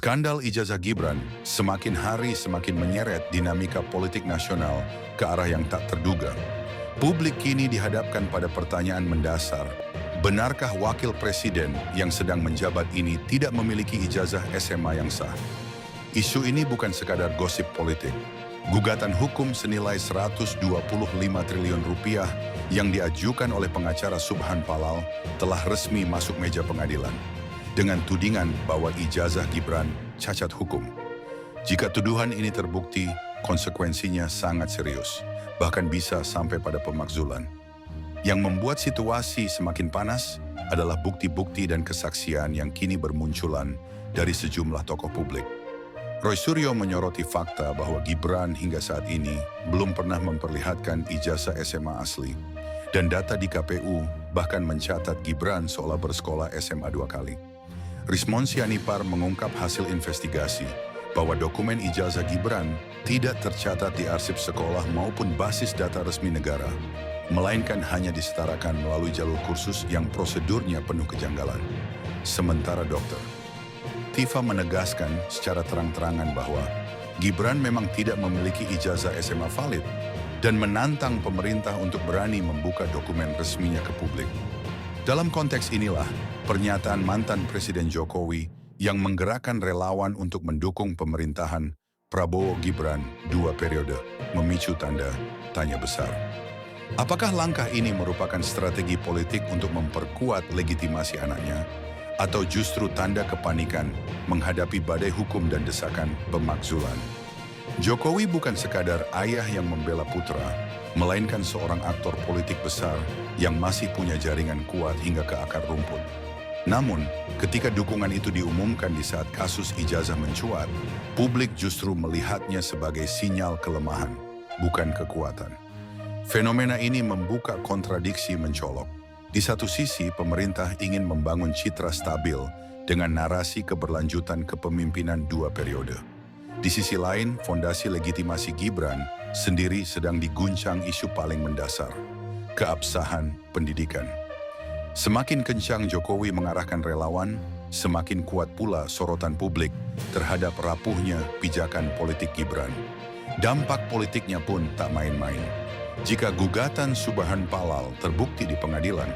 Skandal ijazah Gibran semakin hari semakin menyeret dinamika politik nasional ke arah yang tak terduga. Publik kini dihadapkan pada pertanyaan mendasar. Benarkah wakil presiden yang sedang menjabat ini tidak memiliki ijazah SMA yang sah? Isu ini bukan sekadar gosip politik. Gugatan hukum senilai 125 triliun rupiah yang diajukan oleh pengacara Subhan Palal telah resmi masuk meja pengadilan dengan tudingan bahwa ijazah Gibran cacat hukum. Jika tuduhan ini terbukti, konsekuensinya sangat serius, bahkan bisa sampai pada pemakzulan. Yang membuat situasi semakin panas adalah bukti-bukti dan kesaksian yang kini bermunculan dari sejumlah tokoh publik. Roy Suryo menyoroti fakta bahwa Gibran hingga saat ini belum pernah memperlihatkan ijazah SMA asli. Dan data di KPU bahkan mencatat Gibran seolah bersekolah SMA 2 kali. Rismon Sianipar mengungkap hasil investigasi bahwa dokumen ijazah Gibran tidak tercatat di arsip sekolah maupun basis data resmi negara, melainkan hanya disetarakan melalui jalur kursus yang prosedurnya penuh kejanggalan. Sementara Dr. Tifa menegaskan secara terang-terangan bahwa Gibran memang tidak memiliki ijazah SMA valid dan menantang pemerintah untuk berani membuka dokumen resminya ke publik. Dalam konteks inilah, pernyataan mantan Presiden Jokowi yang menggerakkan relawan untuk mendukung pemerintahan Prabowo Gibran 2 periode memicu tanda tanya besar. Apakah langkah ini merupakan strategi politik untuk memperkuat legitimasi anaknya, atau justru tanda kepanikan menghadapi badai hukum dan desakan pemakzulan? Jokowi bukan sekadar ayah yang membela putra, melainkan seorang aktor politik besar yang masih punya jaringan kuat hingga ke akar rumput. Namun, ketika dukungan itu diumumkan di saat kasus ijazah mencuat, publik justru melihatnya sebagai sinyal kelemahan, bukan kekuatan. Fenomena ini membuka kontradiksi mencolok. Di satu sisi, pemerintah ingin membangun citra stabil dengan narasi keberlanjutan kepemimpinan 2 periode. Di sisi lain, fondasi legitimasi Gibran sendiri sedang diguncang isu paling mendasar, keabsahan pendidikan. Semakin kencang Jokowi mengarahkan relawan, semakin kuat pula sorotan publik terhadap rapuhnya pijakan politik Gibran. Dampak politiknya pun tak main-main. Jika gugatan Subhan Palal terbukti di pengadilan,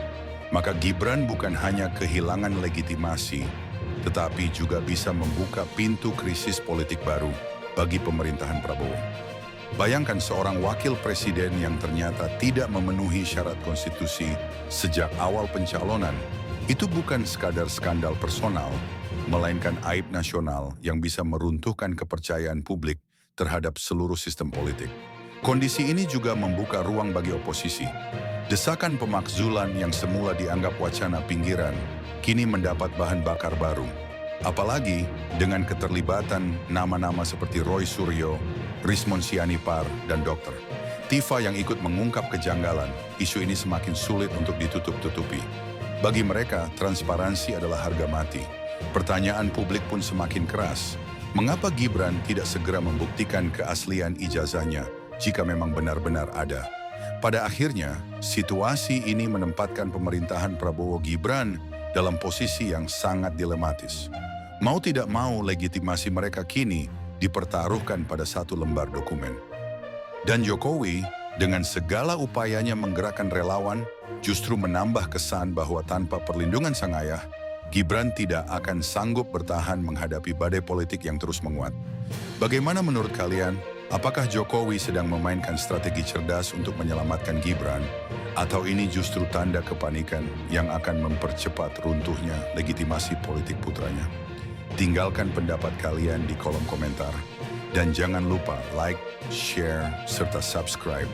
maka Gibran bukan hanya kehilangan legitimasi, tetapi juga bisa membuka pintu krisis politik baru bagi pemerintahan Prabowo. Bayangkan seorang wakil presiden yang ternyata tidak memenuhi syarat konstitusi sejak awal pencalonan. Itu bukan sekadar skandal personal, melainkan aib nasional yang bisa meruntuhkan kepercayaan publik terhadap seluruh sistem politik. Kondisi ini juga membuka ruang bagi oposisi. Desakan pemakzulan yang semula dianggap wacana pinggiran, kini mendapat bahan bakar baru. Apalagi dengan keterlibatan nama-nama seperti Roy Suryo, Rismon Sianipar, dan Dr. Tifa yang ikut mengungkap kejanggalan, isu ini semakin sulit untuk ditutup-tutupi. Bagi mereka, transparansi adalah harga mati. Pertanyaan publik pun semakin keras. Mengapa Gibran tidak segera membuktikan keaslian ijazahnya jika memang benar-benar ada? Pada akhirnya, situasi ini menempatkan pemerintahan Prabowo Gibran dalam posisi yang sangat dilematis. Mau tidak mau, legitimasi mereka kini dipertaruhkan pada satu lembar dokumen. Dan Jokowi, dengan segala upayanya menggerakkan relawan, justru menambah kesan bahwa tanpa perlindungan sang ayah, Gibran tidak akan sanggup bertahan menghadapi badai politik yang terus menguat. Bagaimana menurut kalian? Apakah Jokowi sedang memainkan strategi cerdas untuk menyelamatkan Gibran? Atau ini justru tanda kepanikan yang akan mempercepat runtuhnya legitimasi politik putranya? Tinggalkan pendapat kalian di kolom komentar. Dan jangan lupa like, share, serta subscribe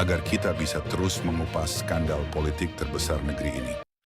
agar kita bisa terus mengupas skandal politik terbesar negeri ini.